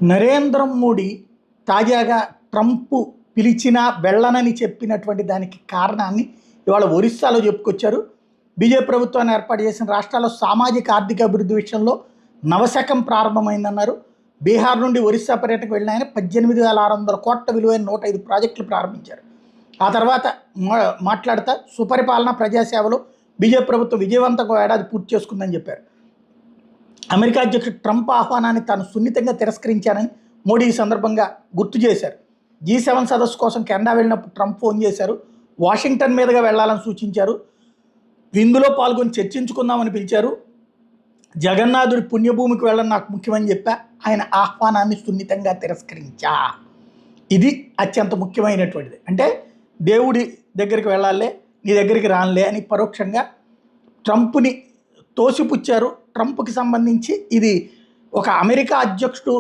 నరేంద్ర మోడీ తాజాగా ట్రంప్ పిలిచినా వెళ్ళనని చెప్పినటువంటి దానికి కారణాన్ని ఇవాళ ఒరిస్సాలో చెప్పుకొచ్చారు. బీజేపీ ప్రభుత్వాన్ని ఏర్పాటు చేసిన రాష్ట్రాల్లో సామాజిక ఆర్థిక అభివృద్ధి విషయంలో నవశకం ప్రారంభమైందన్నారు. బీహార్ నుండి ఒరిస్సా పర్యటనకు వెళ్ళిన ఆయన 18,600 కోట్ల విలువైన 105 ప్రాజెక్టులు ప్రారంభించారు. ఆ తర్వాత మాట్లాడుతూ సుపరిపాలన ప్రజాసేవలో బీజేపీ ప్రభుత్వం విజయవంతంగా ఏడాది పూర్తి చేసుకుందని చెప్పారు. అమెరికా అధ్యక్షుడు ట్రంప్ ఆహ్వానాన్ని తాను సున్నితంగా తిరస్కరించానని మోడీ ఈ సందర్భంగా గుర్తు చేశారు. G7 సదస్సు కోసం కెనడా వెళ్ళినప్పుడు ట్రంప్ ఫోన్ చేశారు. వాషింగ్టన్ మీదుగా వెళ్లాలని సూచించారు. విందులో పాల్గొని చర్చించుకుందామని పిలిచారు. జగన్నాథుడి పుణ్యభూమికి వెళ్ళడం నాకు ముఖ్యమని చెప్పా. ఆయన ఆహ్వానాన్ని సున్నితంగా తిరస్కరించా. ఇది అత్యంత ముఖ్యమైనటువంటిది. అంటే దేవుడి దగ్గరికి వెళ్ళాలే, నీ దగ్గరికి రానులే అని పరోక్షంగా ట్రంప్ని తోసిపుచ్చారు. ట్రంప్కి సంబంధించి ఇది ఒక అమెరికా అధ్యక్షుడు